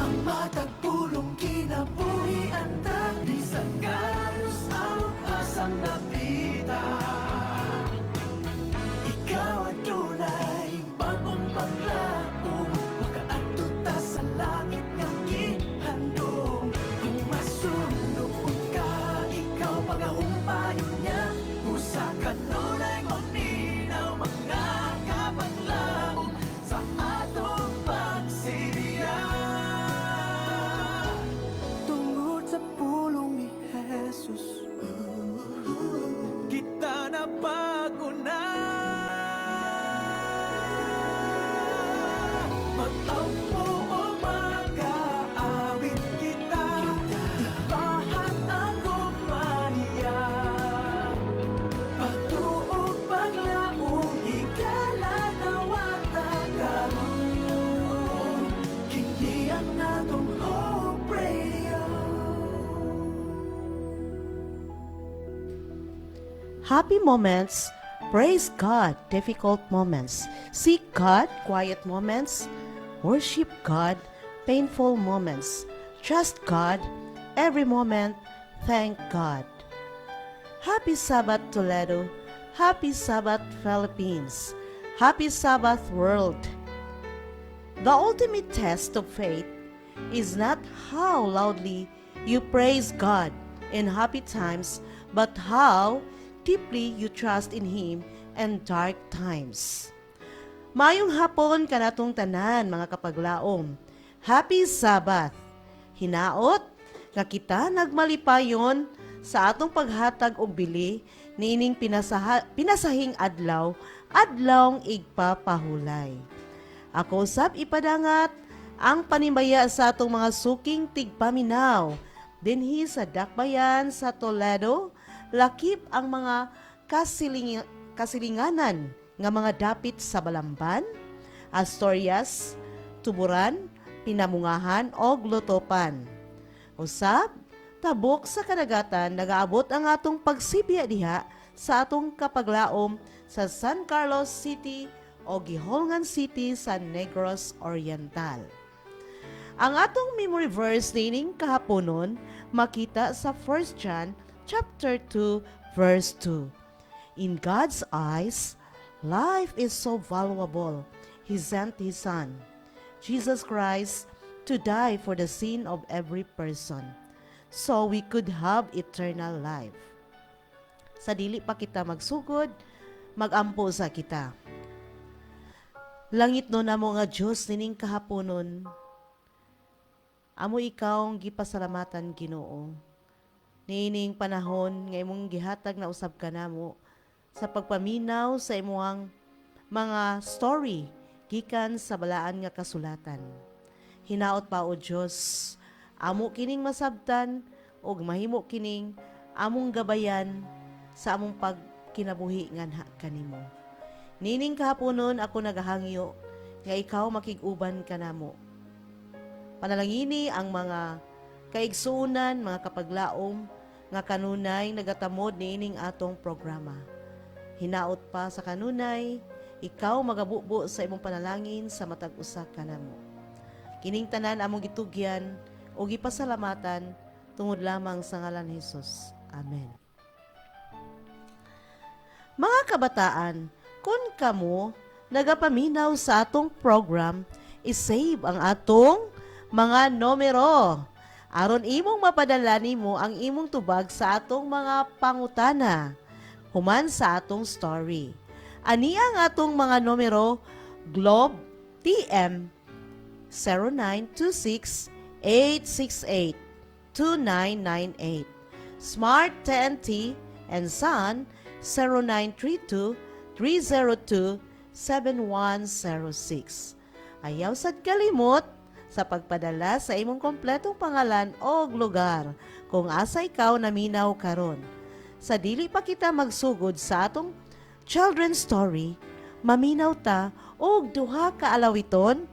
Ang matagpulong kinabuhi ang tagdi sa kalos ang asang napita. Ikaw at tunay bagong paglaong makaadto sa langit ng gihandong. Kung masunog ka, ikaw pag-aumpayo niya. Usa ka nunay maminaw mga kapaglaong sa atong pagsidiya. Tungod sa pulong ni Jesus, kita na bago na. Mag-ampo o mag-aawit kita, ibahan ang kumanya. Pagtuog paglaong higala na watagaron. Hindi ang natong Hope Radio. Happy moments, praise God. Difficult moments, seek God. Quiet moments, worship God. Painful moments, trust God. Every moment, thank God. Happy Sabbath Toledo. Happy Sabbath Philippines. Happy Sabbath world. The ultimate test of faith is not how loudly you praise God in happy times, but how deeply you trust in Him in dark times. Mayong hapon kanatong tanan mga kapaglaom. Happy Sabbath. Hinaot nga kita nagmalipayon sa atong paghatag og bili niining pinasahing adlawng igpapahulay. Ako sab ipadangat ang panimaya sa atong mga suking tigpaminaw dinhi sa dakbayan sa Toledo. Lakip ang mga kasilinganan nga mga dapit sa Balamban, Asturias, Tuburan, Pinamungahan o Glotopan. Usab, tabok sa kadagatan nagaabot ang atong pagsibya diha sa atong kapaglaom sa San Carlos City o Giholngan City sa Negros Oriental. Ang atong memory verse nining kahaponon makita sa 1 John chapter 2 verse 2. In God's eyes, life is so valuable. He sent His Son, Jesus Christ, to die for the sin of every person, so we could have eternal life. Sa dili pa kita magsugod, magampo sa kita. Langit no namo nga Dios nining kahaponon. Amo ikaw ang gipasalamatan Ginoo. Niining panahon nga imong gihatag na usab kanamo sa pagpaminaw sa imong mga story gikan sa balaan nga kasulatan. Hinaot pa o Dios, amo kining masabtan ug mahimo kining among gabayan sa among pagkinabuhi nganha kanimo. Nining kahaponon ako nagahangyo nga ikaw makig-uban kanamo. Panalangini ang mga kaigsuunan, mga kapaglaom nga kanunay nagatamod niining atong programa. Hinaot pa sa kanunay, ikaw magabubo sa imong panalangin sa matag usa kanamo. Kining tanan among gitugyan o gipasalamatan tungod lamang sa ngalan ni Hesus. Amen. Mga kabataan, kung kamo nagapaminaw sa atong program, isave ang atong mga numero. Aron imong mapadala nimo ang imong tubag sa atong mga pangutana human sa atong story. Ani ang atong mga numero: Globe TM 0926-868-2998, Smart TNT and Sun 0932-302-7106. Ayaw sad kalimot sa pagpadala sa imong kompletong pangalan o lugar kung asa ikaw naminaw karon. Sa dili pa kita magsugod sa atong children's story, maminaw ta og duha ka alawiton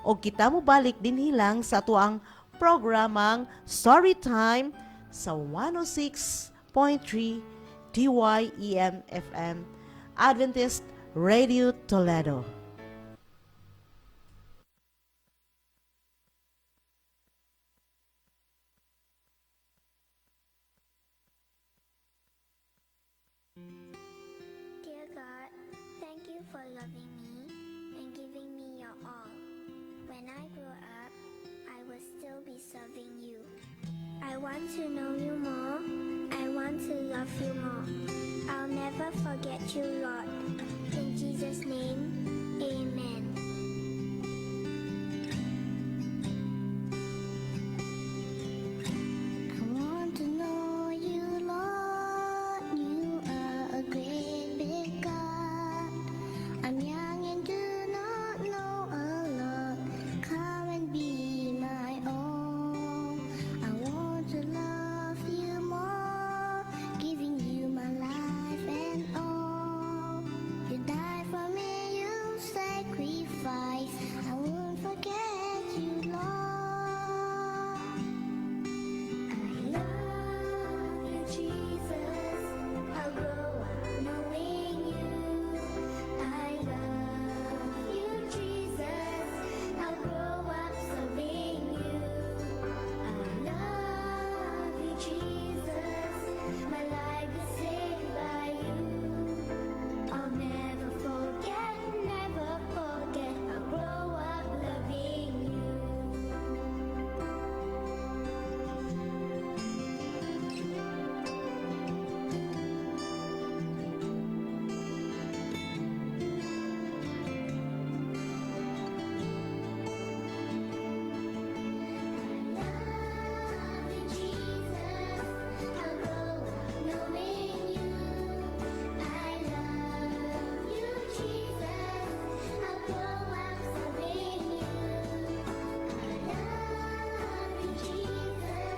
o kita mo balik din hilang sa tuang programang Storytime sa 106.3 DYEM-FM Adventist Radio Toledo. Dear God, thank you for loving me and giving me your all. When I grow up, I will still be serving you. I want to know you more. I want to love you more. I'll never forget you, Lord. In Jesus' name, amen. I want to know you, Lord. You are a great big God. I'm young and do not know a lot. Come and be my own. I want to love you more, giving you my life and all. You died for me, you sacrifice. I won't forget you, Lord. I love you, Jesus. I'll grow up knowing you. I love you, Jesus. I'll grow up serving you. I love you, Jesus. My life is saved by you. I'll never forget, never forget. I'll grow up loving you. Love you, Jesus. I'll grow up knowing you. I love you, Jesus. I'll grow up serving you. I love you, Jesus.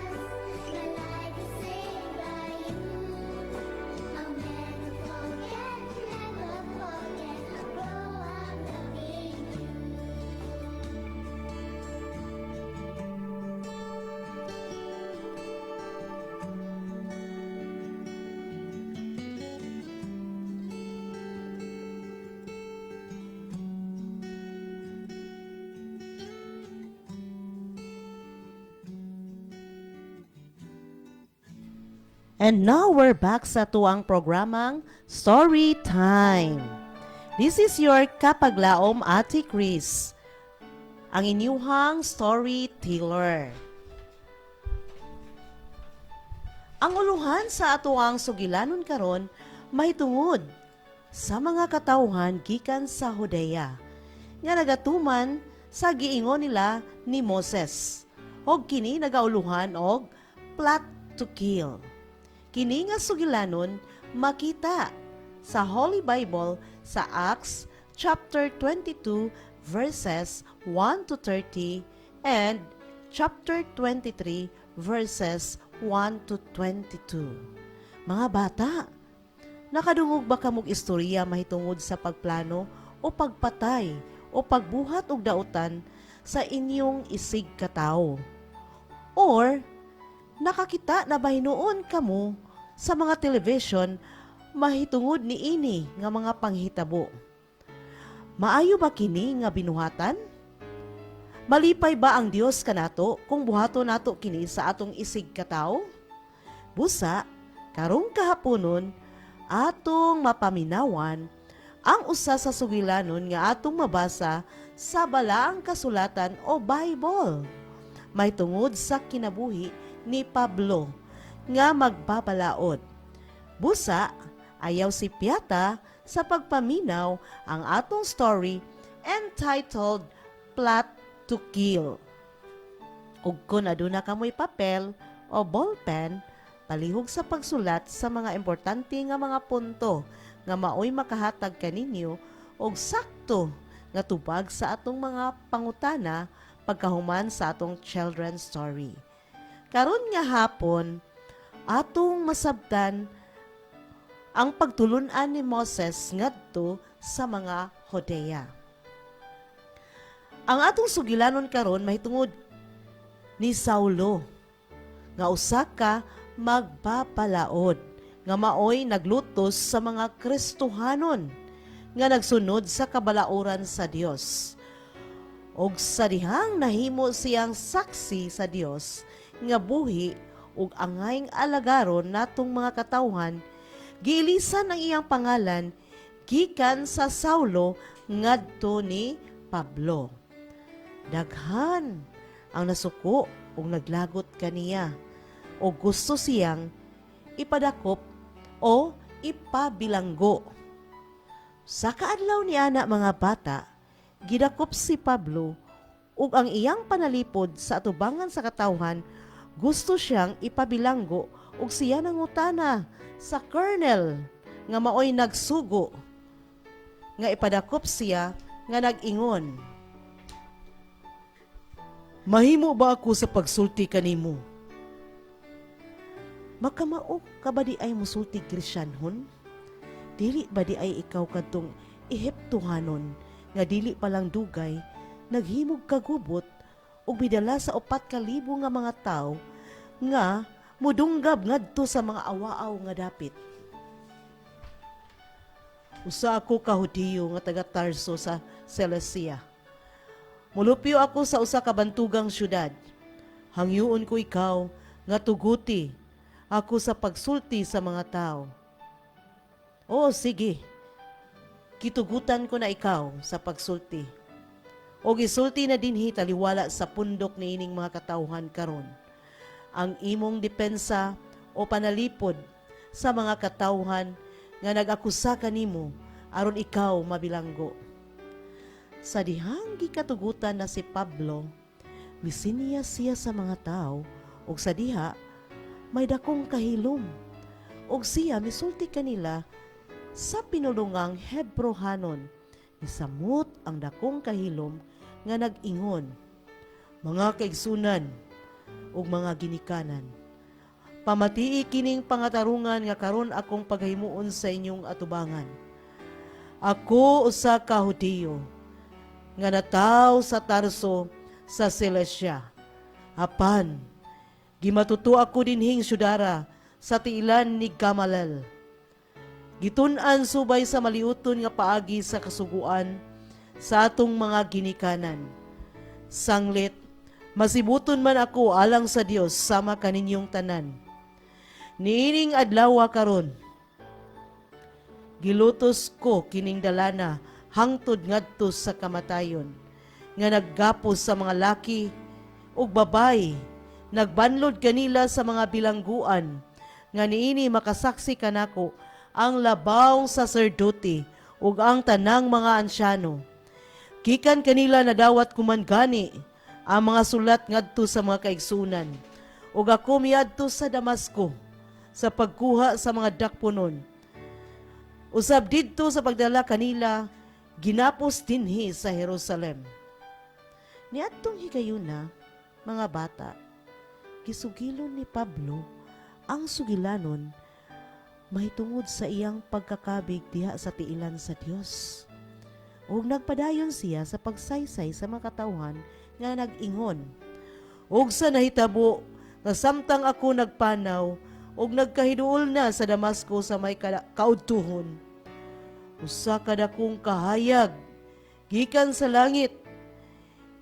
My life is saved by you. I'll never forget, never forget. I'll grow up loving you. And now we're back sa tuwang programang Story Time. This is your kapaglaom Ate Chris, ang inyuhang storyteller. Ang uluhan sa atuang sugilanon karon mahitungod sa mga katawhan gikan sa Judea nga nagatuman sa giingon nila ni Moses. Og kini nagauluhan og plot to kill. Kini nga sugilanon makita sa Holy Bible sa Acts chapter 22 verses 1 to 30 and chapter 23 verses 1 to 22. Mga bata, nakadungog ba kamog istorya mahitungod sa pagplano o pagpatay o pagbuhat og dautan sa inyong isig katao? Or nakakita na ba hinuon kamo sa mga television mahitungod ni ini nga mga panghitabo? Maayo ba kini nga binuhatan? Malipay ba ang Dios kanato kung buhato nato kini sa atong isig katao? Busa, karong kahaponon, atong mapaminawan ang usa sa sugilanon nga atong mabasa sa balaang kasulatan o Bible. May tungod sa kinabuhi ni Pablo nga magbabalaod. Busa, ayaw si Piata sa pagpaminaw ang atong story entitled Plot to Kill. Ug kung aduna kamoy papel o ballpen, palihog sa pagsulat sa mga importante nga mga punto nga maoy makahatag kaninyo og sakto nga tubag sa atong mga pangutana pagkahuman sa atong children's story. Karon nga hapon, atong masabtan ang pagtulun-an ni Moses ngadto sa mga Judea. Ang atong sugilanon karon mahitungod ni Saulo nga usa ka magpapalaod nga maoy naglutos sa mga Kristohanon nga nagsunod sa kabalauran sa Dios. Og sa dihang nahimo siyang saksi sa Dios nga buhi ug angayng alagaron natong mga katawhan, giilisan ang iyang pangalan gikan sa Saulo ngadto ni Pablo. Daghan ang nasuko ug naglagot kaniya o gusto siyang ipadakop o ipabilanggo. Sa kaadlaw ni ana mga bata, gidakop si Pablo ug ang iyang panalipod sa atubangan sa katawhan, gusto siyang ipabilanggo ug siya nangutana sa colonel nga maoy nagsugo nga ipadakop siya nga nag-ingon, "Mahimo ba ako sa pagsulti kanimo? Makamao ka ba di ay musulti Krisyanhon? Dili ba di ay ikaw kadtong Ehiptohanon nga dili palang dugay, naghimog kagubot ug bidala sa 4,000 nga mga tawo nga mudunggab ngadto sa mga awaaw nga dapit. Usa ako ka Hudiyo nga taga Tarso sa Cilicia. Mulupyo ako sa usa ka bantugang syudad. Hangyoon ko ikaw nga tuguti ako sa pagsulti sa mga tao." "Oo, sige. Kitugutan ko na ikaw sa pagsulti. O gisulti na dinhi taliwala sa pundok niining mga katawhan karon. Ang imong depensa o panalipod sa mga katawhan nga nag-akusa kanimo aron ikaw mabilanggo." Sa dihang gikatugutan na si Pablo, misiniya siya sa mga tao ug sa diha may dakong kahilom ug siya misulti kanila sa pinulungang Hebrohanon. Misamot ang dakong kahilom nga nag-ingon, "Mga kaigsunan ug mga ginikanan, pamatii kining pangatarungan nga karon akong paghimuon sa inyong atubangan. Ako usa ka Hudiyo nga nataw sa Tarso sa Cilicia. Apan gimatuto ako dinhing syudara sa tiilan ni Gamaliel. Gitun-an subay sa maliuton nga paagi sa kasuguan sa atong mga ginikanan. Sanglit, masibuton man ako alang sa Dios sama kaninyong tanan. Niining adlaw karon, gilutos ko kining dalana hangtod ngadto sa kamatayon, nga naggapos sa mga laki ug babay, nagbanlod kanila sa mga bilangguan, nga niini makasaksi kanako ang labawng saserdote ug ang tanang mga ansyano. Gikan kanila nadawat kuman gani ang mga sulat ngadto sa mga kaigsunan, ug ako miadto sa Damasco sa pagkuha sa mga dakponon. Usab didto sa pagdala kanila, ginapos dinhi sa Jerusalem." Niadtong higayuna, mga bata, gisugilon ni Pablo ang sugilanon mahitungod sa iyang pagkakabig diha sa tiilan sa Dios. Ug nagpadayon siya sa pagsaysay sa mga katawhan nga nag-ingon, "Ug sa nahitabo nga samtang ako nagpanaw ug nagkahiduol na sa Damasco sa may kaudtuhon, usa ka dakong kahayag gikan sa langit,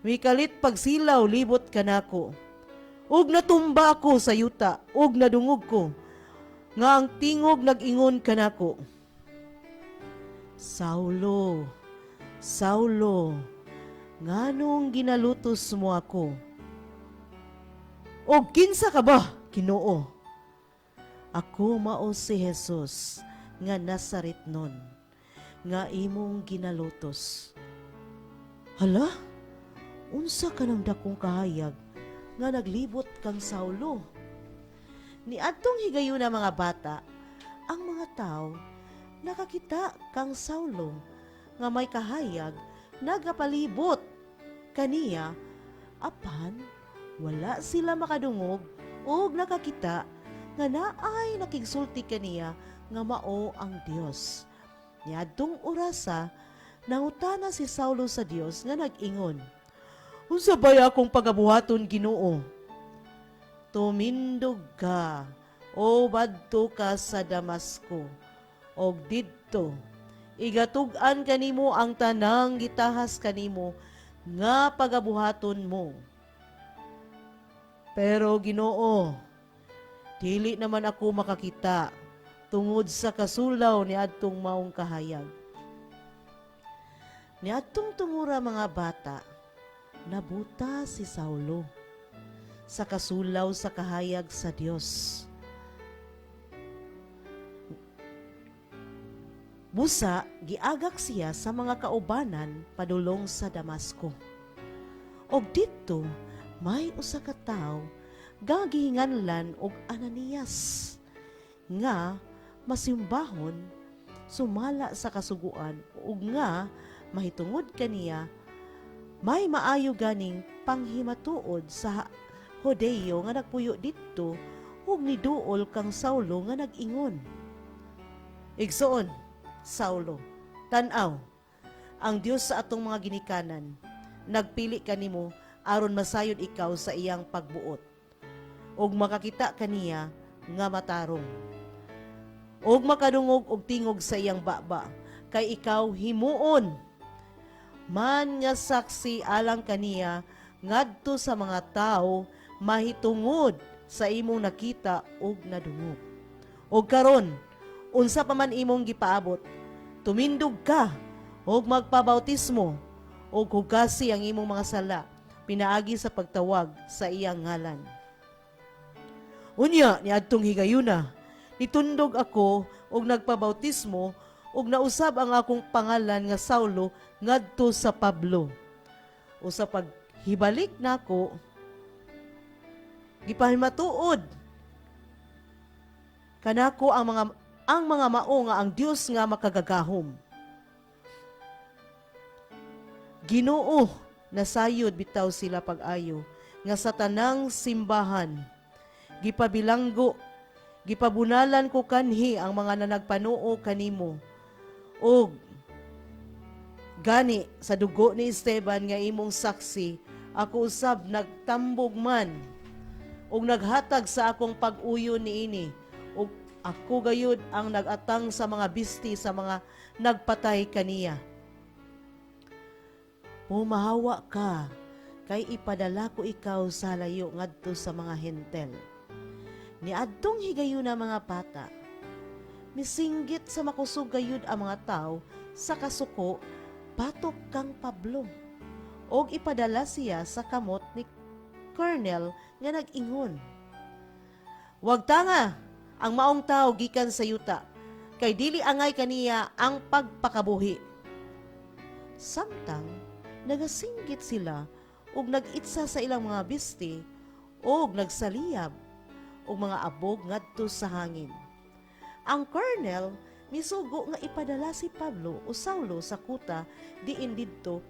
mikalit pagsilaw libot kanako, ug natumba ako sa yuta ug nadungog ko, nga ang tingog nag-ingon kanako, Saulo, Saulo, nganong ginalutos mo ako? O kinsa ka ba, Ginoo?" "Ako mao si Jesus nga Nazaretnon, nga imong ginalutos." "Hala, unsa ka ng dakong kahayag nga naglibot kang Saulo?" Niadtong higayon na mga bata, ang mga tao nakakita kang Saulo nga may kahayag nagapalibot kaniya, apan wala sila makadungog ug nakakita nga naay nakigsulti kaniya nga mao ang Dios. Niadtong orasa, nangutana si Saulo sa Dios nga nag-ingon, "Unsa bay akong pagabuhaton, Ginoo?" "Tumindog ka o badto ka sa Damasco, og didto igatug-an kanimo ang tanang gitahas kanimo nga pagabuhaton mo. Pero Ginoo, dili naman ako makakita tungod sa kasulaw ni adtong maong kahayag. Ni adtong tungura mga bata, nabuta si Saulo sa kasulaw sa kahayag sa Dios. Busa, giagak siya sa mga kaubanan padulong sa Damasco. Og dito, may usa ka tawo nga gihinganlan og Ananias nga masimbahon sumala sa kasuguan ug nga mahitungod kaniya may maayo ganing panghimatuod sa Hodeo nga nagpuyo didto ug niduol kang Saulo nga nag-ingon. Igsoon, Saulo, tan-aw, ang Dios sa atong mga ginikanan, nagpili kanimo aron masayod ikaw sa iyang pagbuot, ug makakita kaniya nga matarong, ug makadungog og tingog sa iyang baba, kay ikaw himuon man nga saksi alang kaniya ngadto sa mga tao mahitungod sa imong nakita ug nadungog. Ug karon, unsa pa man imong gipaabot, tumindog ka ug magpabautismo ug hugasi ang imong mga sala pinaagi sa pagtawag sa iyang ngalan. Unya niadtong higayuna, nitundog ako ug nagpabautismo ug nausab ang akong pangalan nga Saulo ngadto sa Pablo. O sa paghibalik nako, gipahimatuod kanako ang mga mao nga ang Dios nga makagagahom. Ginoo, nasayod bitaw sila pag-ayo nga sa tanang simbahan gipabilanggo, gipabunalan ko kanhi ang mga nanagpanuo kanimo. Og gani sa dugo ni Esteban nga imong saksi, ako usab nagtambog man og naghatag sa akong pag-uyo niini, ug ako gayud ang nagatang sa mga bisti sa mga nagpatay kaniya. Pumahawa ka, kay ipadala ko ikaw sa layo ngadto sa mga hentel. Niadtong higayuna mga bata, misinggit sa makusog gayud ang mga tao sa kasuko, patok kang Pablo. Og ipadala siya sa kamot ni Colonel nga nag-ingon, "Wag tanga ang maong tao gikan sa yuta, kay dili angay kaniya ang pagpakabuhi." Samtang nagasinggit sila ug nag-itsa sa ilang mga bisti ug nagsaliyab ug mga abog ngadto sa hangin. Ang Colonel misugo nga ipadala si Pablo o Saulo sa kuta diin didto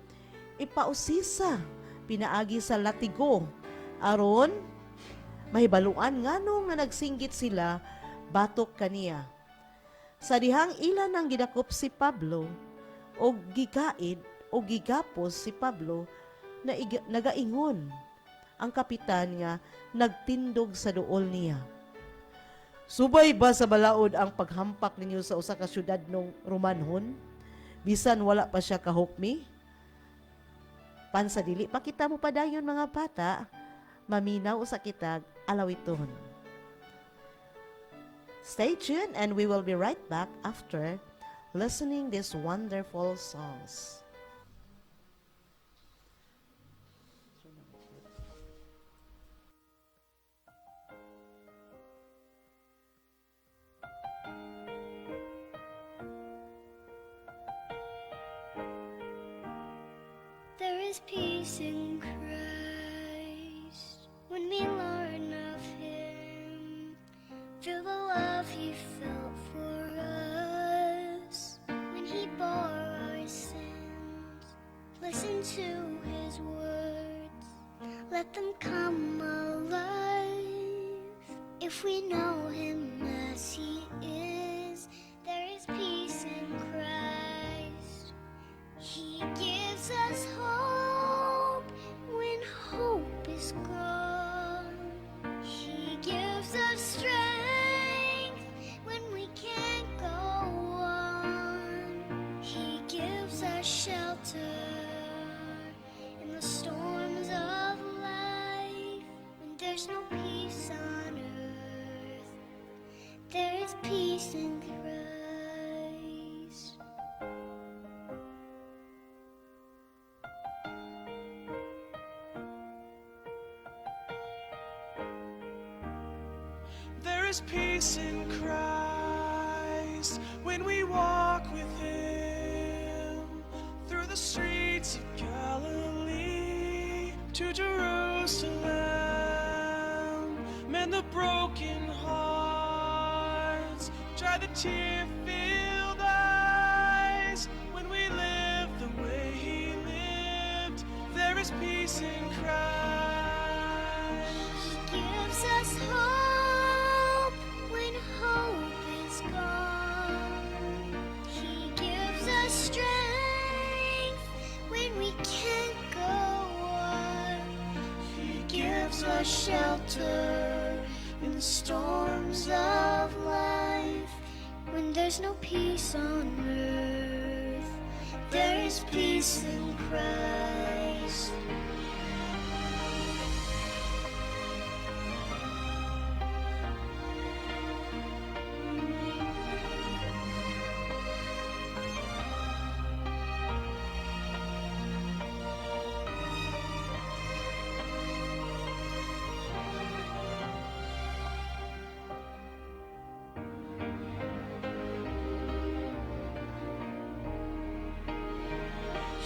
ipausisa pinaagi sa latigo aron mahibaluan nganong nga nagsinggit sila batok kaniya. Sa dihang ilan ang gidakop si Pablo og gigaid o gigapos si Pablo na nagaingon ang kapitan nga nagtindog sa duol niya. "Subay ba sa balaod ang paghampak ninyo sa usa ka syudad ng Romanhon? Bisan wala pa siya kahukmi? Pansadili pa kita mo padayon mga bata, maminaw sa kitag alawiton." Stay tuned and we will be right back after listening these wonderful songs. There is peace in Christ when we learn of Him. Feel the love He felt for us when He bore our sins. Listen to His words, let them come alive. If we know Him as He is, there is peace in Christ. He gives us hope when hope is gone. He gives us strength There is peace in Christ. There is peace in Christ when we walk with Him through the streets of Galilee to Jerusalem. Mend the broken hearts, dry the tear-filled eyes. When we live the way He lived, there is peace in Christ. Gives us hope when hope is gone. He gives us strength when we can't go on. He gives us shelter in the storms of life. When there's no peace on earth, there is peace in Christ.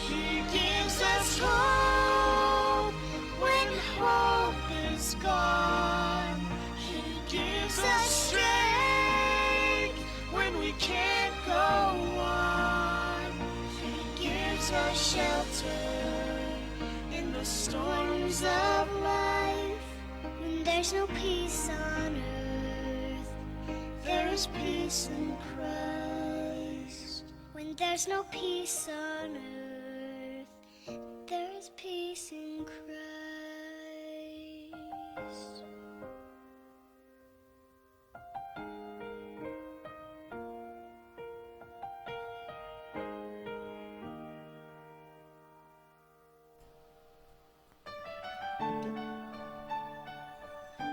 He gives us hope when hope is gone. He gives us strength when we can't go on. He gives us shelter in the storms of life. When there's no peace on earth, There is peace in Christ. when there's no peace on earth, there is peace in Christ.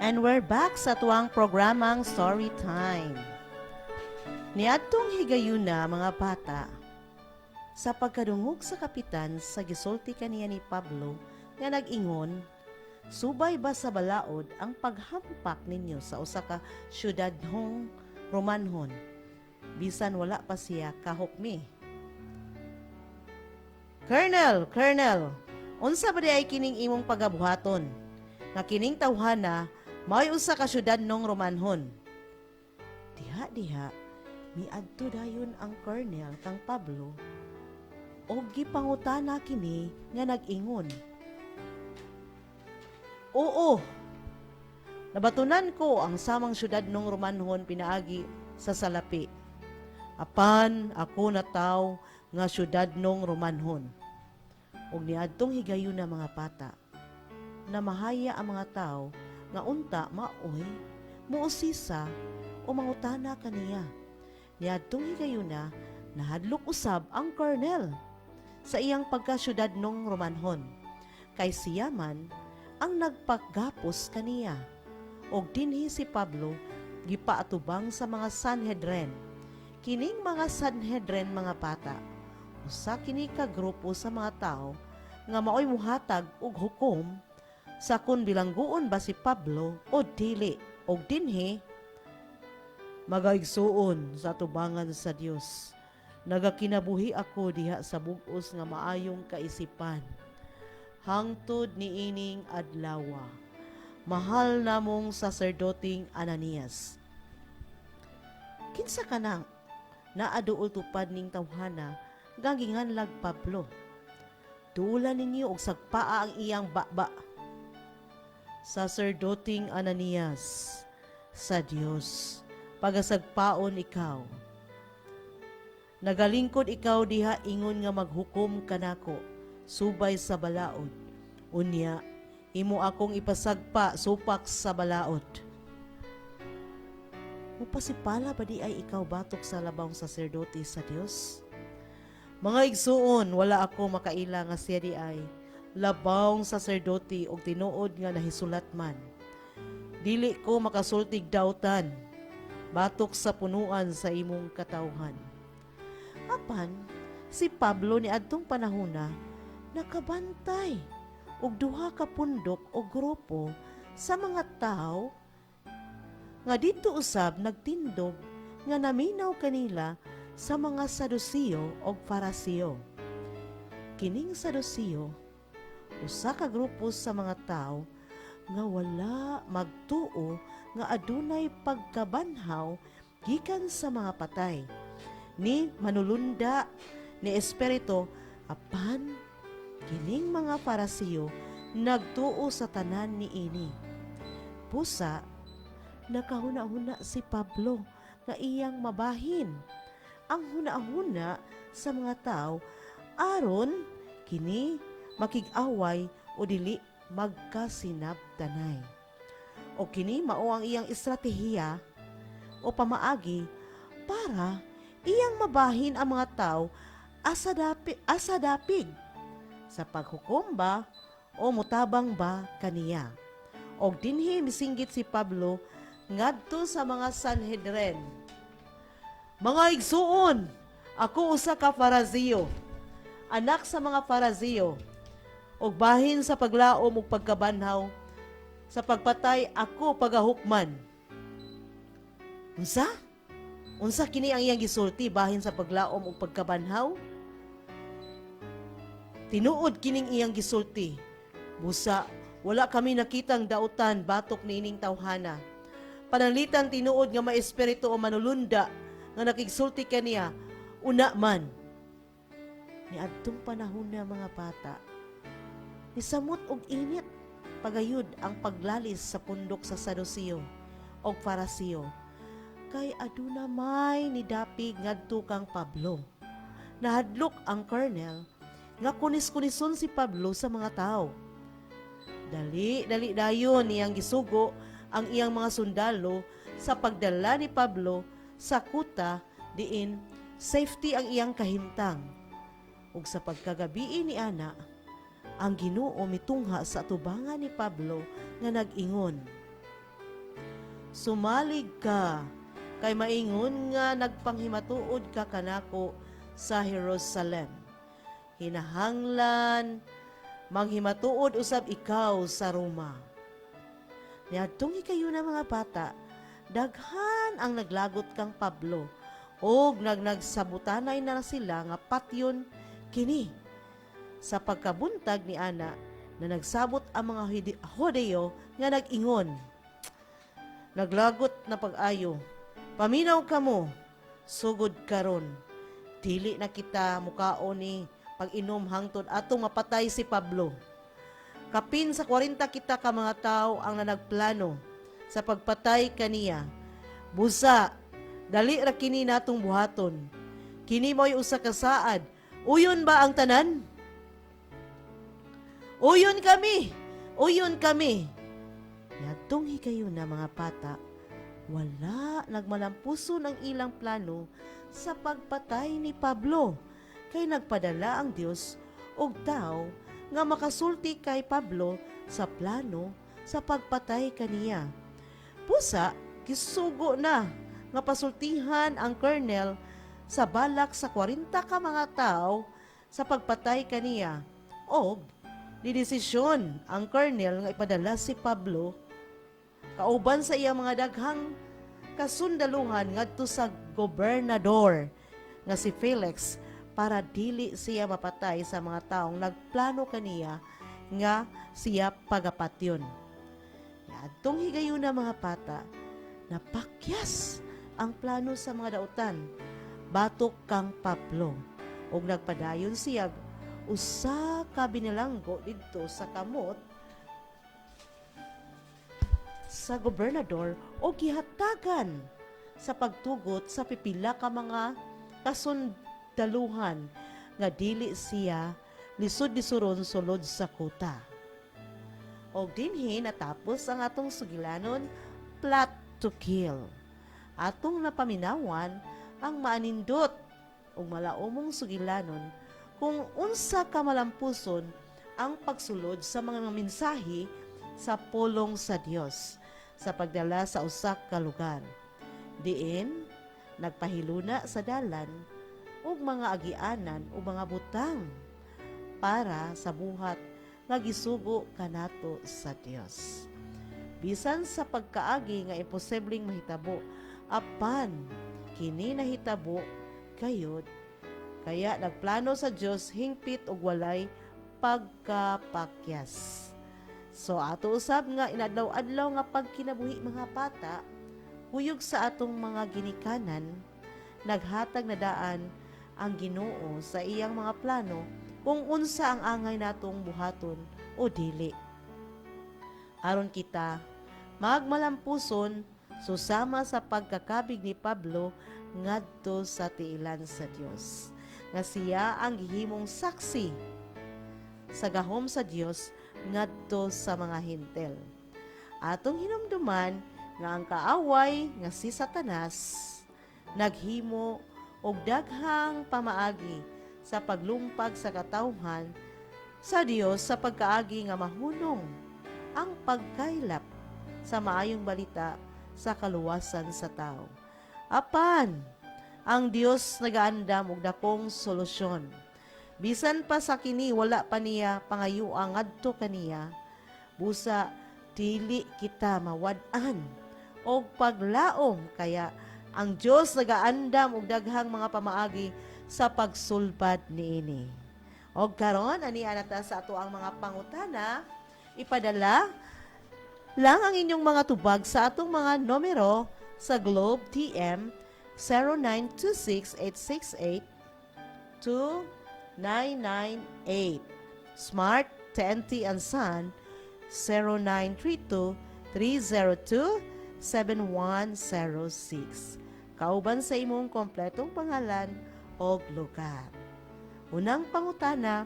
And we're back sa tuwang programang Story Time. Niadtong higayuna mga bata, sa pagkadungog sa kapitan sa gisulti kaniya ni Pablo nga nag-ingon, subay ba sa balaod ang paghampak ninyo sa usa ka syudadhong Romanhon, bisan wala pa siya kahukmi. Colonel, unsa ba di ay kining imong pagabuhaton? Nga kining tawhana may usa ka syudad nung Romanhon. Diha, miadto dayon ang Colonel kang Pablo o gipangutana kini nga nag-ingon. Oo, nabatunan ko ang samang syudad nung Romanhon pinaagi sa salapi. Apan ako nataw nga syudad nung Romanhon. Og niadtong higayon na mga bata, na mahaya ang mga tao nga unta maoy muusisa o mangutana kaniya. Niadtong higayuna nahadlok usab ang Colonel sa iyang pagkasyudad nung Romanhon, kay siya man ang nagpagapos kaniya. Og dinhi si Pablo gipaatubang sa mga Sanhedrin. Kining mga Sanhedrin mga bata, usa kini ka grupo sa mga tao nga maoy muhatag og hukom sa kun bilangguon ba si Pablo o dili. Og dinhi magaigsuon sa tubangan sa Dios. Nagakinabuhi ako diha sa bug-os nga maayong kaisipan. Hangtod ni ining adlawa, mahal namong saserdoting Ananias. Kinsa ka nang naaduol tupad ning tawhana gaginganlag Pablo? Duulan ninyo og sagpaa ang iyang baba. Saserdoting Ananias, sa Dios pagasagpaon ikaw. Nagalingkod ikaw diha ingon nga maghukom kanako subay sa balaod. Unya, imo akong ipasagpa supak sa balaod. Mupasipala ba di ay ikaw batok sa labawng saserdote sa Dios? Mga igsuon, wala ako makaila nga siya di ay labawng saserdote og tinuod nga nahisulat man. Dili ko makasultig dawtan. batok sa punuan sa imong katawhan. Apan, si Pablo ni adtong panahona nakabantay og duha ka pundok o grupo sa mga tao nga dito usab nagtindog nga naminaw kanila sa mga Saduceo o Fariseo. Kining Saduceo, usa ka grupo sa mga tao nga wala magtuo nga adunay pagkabanhaw gikan sa mga patay ni manulunda ni espiritu. Apan kining mga Fariseo nagtuo sa tanan niini. Pusa, nakahuna-huna si Pablo nga iyang mabahin ang huna-huna sa mga tao aron kini makig-away o dili magkasinabtanay. O kini mao ang iyang estratehiya o pamaagi para iyang mabahin ang mga tao asa dapig sa paghukom ba o mutabang ba kaniya. Og dinhi misinggit si Pablo ngadto sa mga Sanhedrin. Mga igsuon, ako usa ka Fariseo, anak sa mga Fariseo, og bahin sa paglaom ug pagkabanhaw, sa pagpatay ako pagahukman. Unsa? Unsa kini ang iyang gisulti bahin sa paglaom ug pagkabanhaw? Tinuod kining iyang gisulti. Busa, wala kami nakitang dautan batok niining tawhana. Pananglitan tinuod nga may espiritu o manulunda nga nakigsulti kaniya, una man. Ni adtong panahon na mga bata, nisamot og init pagayud ang paglalis sa pundok sa Saduceo o Fariseo. Kay aduna may nidapig ngadto kang Pablo. Nahadlok ang colonel nga kunis-kunison si Pablo sa mga tao. Dali dayon niyang gisugo ang iyang mga sundalo sa pagdala ni Pablo sa kuta diin safety ang iyang kahimtang. Ug sa pagkagabi ni ana, ang Ginoo mitungha sa tubangan ni Pablo nga nag-ingon, "Sumalig ka, kay maingon nga nagpanghimatuod ka kanako sa Jerusalem. Hinahanglan, manghimatuod usab ikaw sa Roma." Niadtong ikayo na mga bata, daghan ang naglagot kang Pablo, og nagsabutanay na sila nga patyon kini. Sa pagkabuntag ni ana, na nagsabot ang mga Hodeo nga nag-ingon, naglagot na pag-ayo, paminaw ka mo, sugod karon. Dili na kita mukaon ni pag-inom hangtod atong mapatay si Pablo. Kapin sa 40 kita ka mga tao ang nanagplano sa pagpatay kaniya. Busa, dali ra kini natong buhaton. Kini mo'y usa ka saad. Uyon ba ang tanan? Uyon kami! Uyon kami! Yadtong hikayo na mga bata, wala nagmalampuson ang ilang plano sa pagpatay ni Pablo. Kay nagpadala ang Dios og tao nga makasulti kay Pablo sa plano sa pagpatay kaniya. Pusa, gisugo na nga pasultihan ang colonel sa balak sa 40 ka mga tao sa pagpatay kaniya. Og didesisyon ang colonel nga ipadala si Pablo kauban sa iyang mga daghang kasundaluhan ngadto sa gobernador nga si Felix para dili siya mapatay sa mga taong nagplano kaniya nga siya pagapatyon. Adtong higayon na mga bata, napakyas ang plano sa mga dautan batok kang Pablo, ug nagpadayon siya usa ka binilanggo didto sa kamot sa gobernador o gihatagan sa pagtugot sa pipila ka mga kasundaluhan nga dili siya lisod-lisuron sulod sa kuta. Og dinhi natapos ang atong sugilanon plot to kill. Atong napaminawan ang maanindot ug malaumong sugilanon kung unsa ka malampuson ang pagsulod sa mga mensahe sa pulong sa Dios sa pagdala sa usa ka lugar. Diin, nagpahiluna sa dalan ug mga agianan o mga butang para sa buhat nga gisugo kanato sa Dios. Bisan sa pagkaagi nga imposibleng mahitabo, apan kini nahitabo kayod, kaya nagplano sa Dios hingpit og walay pagkapakyas. So ato usab nga inadlaw-adlaw nga pagkinabuhi mga bata, huyog sa atong mga ginikanan, naghatag na daan ang Ginoo sa iyang mga plano kung unsa ang angay natong buhaton o dili. Aron kita magmalampuson susama sa pagkakabig ni Pablo ngadto sa tiilan sa Dios, nga siya ang gihimong saksi sa gahom sa Dios ngadto sa mga hintel. Atong hinumduman nga ang kaaway nga si Satanas naghimo og daghang pamaagi sa paglumpag sa katawhan sa Dios sa pagkaagi nga mahunong ang pagkaylap sa maayong balita sa kaluwasan sa tao. Apan, ang Dios nagaandam og dakong solusyon. Bisan pa sa kini wala pa niya pangayua ngadto kaniya, busa dili kita mawad-an og paglaom, kaya ang Dios nagaandam og daghang mga pamaagi sa pagsulbad niini. Og karon ani anata sa ato ang mga pangutana, ipadala lang ang inyong mga tubag sa atong mga numero sa Globe TM 0926-868-2998. Smart TNT and Sun 0932-302-7106. Kauban sa imong kompletong pangalan o lugar. Unang pangutana,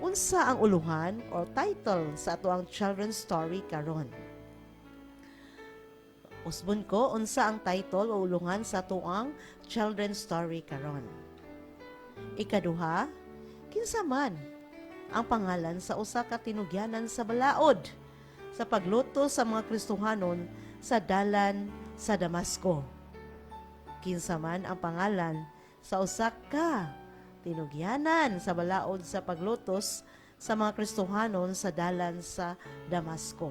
unsa ang uluhan o title sa ato ang children's story karon? Usbon ko, unsa ang title o ulungan sa ato ang children's story karon? Ikaduha, kinsa man ang pangalan sa usa ka tinugyanan sa balaod sa pagluto sa mga Kristohanon sa dalan sa Damasco? Kinsa man ang pangalan sa usa ka tinugyanan sa balaod sa paglutos sa mga Kristohanon sa dalan sa Damasco?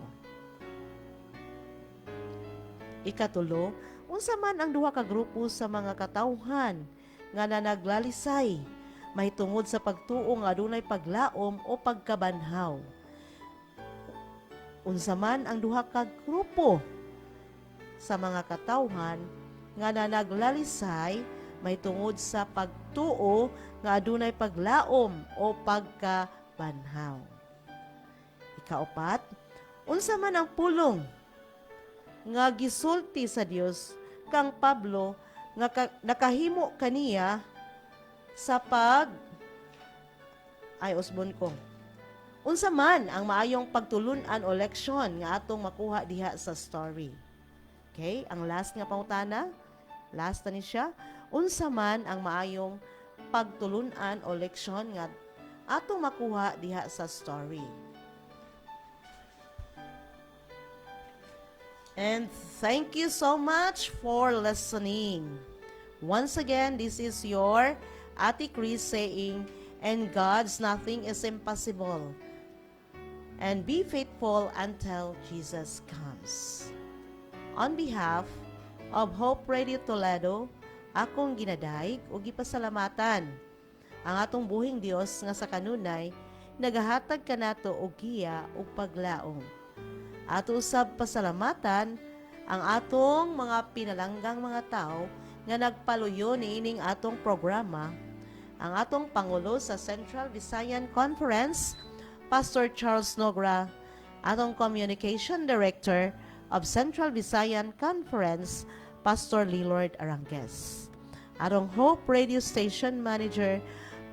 Ikatulo, unsa man ang duha ka grupo sa mga katawhan nga nanaglalisay mahitungod sa pagtuo nga adunay paglaom o pagkabanhaw? Unsa man ang duha ka grupo sa mga katawhan nga nanaglalisay mahitungod sa pagtuo nga adunay paglaom o pagkabanhaw? Ikaapat, unsa man ang pulong nga gisulti sa Dios kang Pablo nga nakahimo kaniya sa usbon ko. Unsa man ang maayong pagtulun-an o leksyon nga atong makuha diha sa story? Okay, ang last nga pangutana, last na ni siya. Unsa man ang maayong pagtulun-an o leksyon nga atong makuha diha sa story? And thank you so much for listening. Once again, this is your Ate Chris saying, and God's nothing is impossible. And be faithful until Jesus comes. On behalf of Hope Radio Toledo, akong ginadayeg o gipasalamatan ang atong buhing Dios nga sa kanunay nagahatag kanato og giya ug paglaom. Ato usab pasalamatan ang atong mga pinalanggang mga tao nga nagpaluyo niining atong programa, ang atong Pangulo sa Central Visayan Conference, Pastor Charles Nogra, atong Communication Director of Central Visayan Conference, Pastor Lilord Arangues, atong Hope Radio Station Manager,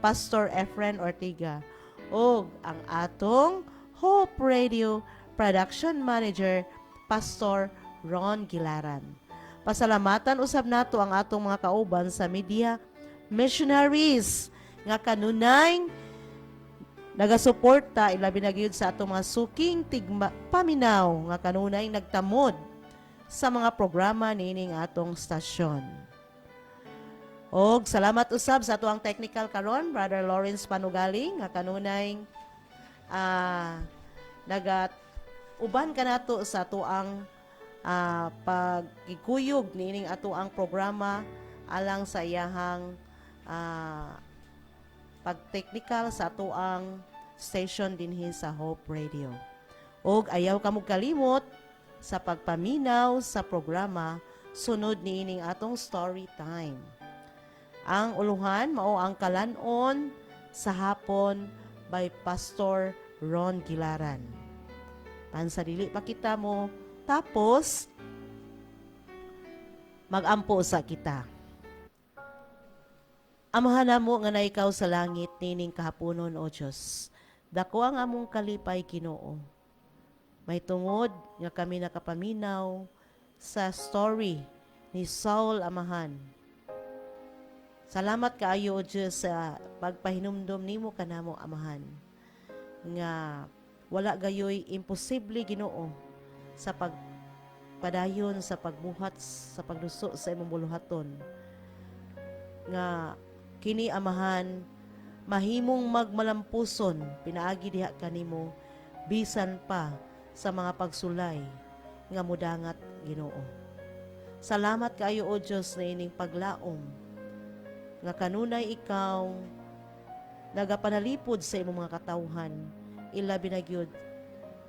Pastor Efren Ortiga, ug ang atong Hope Radio Production Manager, Pastor Ron Gilaran. Pasalamatan usab nato ang atong mga kauban sa media missionaries nga kanunay nagasuporta ilabi na gyud sa atong mga suking paminaw nga kanunay nagtamod sa mga programa nining atong stasyon. Og salamat usab sa atuang technical karon, Brother Lawrence Panugaling, nga kanunay nagat uban ka nato sa atuang pagkikuyog nining atuang programa alang sa iyahang pag-technical sa atuang station dinhi sa Hope Radio. Og ayaw kamog kalimot sa pagpaminaw sa programa sunod niining atong story time. Ang uluhan mao ang Kalanon sa Hapon by Pastor Ron Gilaran. Pansadili pa kita mo, tapos magampo sa kita. Amahan namo nga na ikaw sa langit nining kahaponon o Diyos. Dako ang among kalipay Ginoo. May tungod nga kami nakapaminaw sa story ni Saul Amahan. Salamat kaayo o Diyos sa pagpahinumdom nimo kanamo Amahan. Nga wala gayoy imposible Ginoo sa pagpadayon sa pagbuhat sa pagluso sa imong buluhaton. Nga kini Amahan mahimong magmalampuson pinaagi diha kanimo bisan pa sa mga pagsulay nga mudangat Ginoo. Salamat kaayo o Dios na ining paglaom nga kanunay ikaw nagapanalipod sa imong mga katawhan ilabi na gyud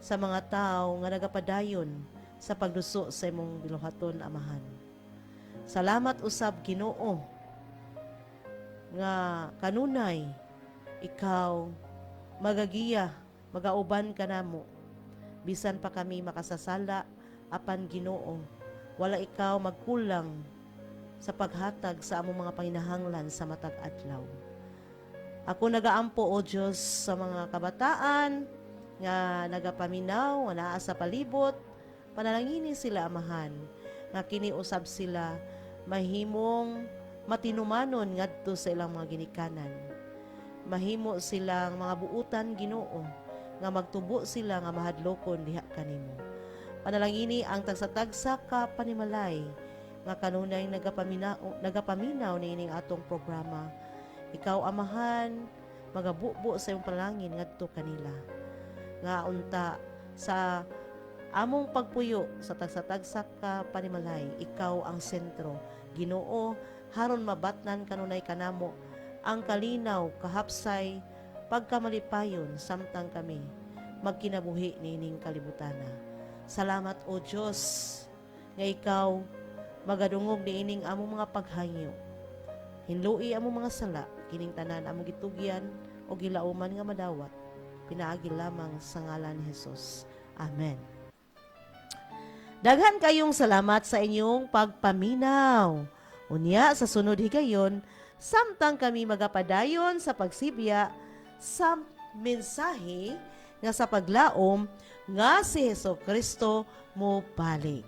sa mga tao nga nagapadayon sa pagduso sa imong biluhaton Amahan. Salamat usab Ginoo nga kanunay ikaw magagiya, magauban ka namo bisan pa kami makasasala apan Ginoo wala ikaw magkulang sa paghatag sa among mga panginahanglan sa matag adlaw. Ako nagaampo o Dios sa mga kabataan nga nagapaminaw nga naa sa palibot, panalangini sila Amahan nga kini usab sila mahimong matinumanon ngadto sa ilang mga ginikanan. Mahimo silang mga buutan Ginoo nga magtubo sila nga mahadlokon diha kanimo. Panalangini ang tagsa-tagsa ka panimalay nga kanunay nagapaminaw niining atong programa. Ikaw Amahan magabubo sa imong panalangin ngadto kanila. Nga unta sa among pagpuyo sa tagsa-tagsa ka panimalay, ikaw ang sentro Ginoo haron mabatnan kanunay kanamo ang kalinaw, kahapsay, pagkamalipayon samtang kami magkinabuhi nining kalibutana. Salamat o Diyos nga ikaw magadungog niining among mga paghangyo. Hinlui among mga sala, kining tanan among gitugyan o gilauman nga madawat. Pinaagi lamang sa ngalan ni Jesus. Amen. Daghan kayong salamat sa inyong pagpaminaw. Unya sa sunod higayon, samtang kami magapadayon sa pagsibya sa mensahe nga sa paglaom nga si Hesukristo mo balik.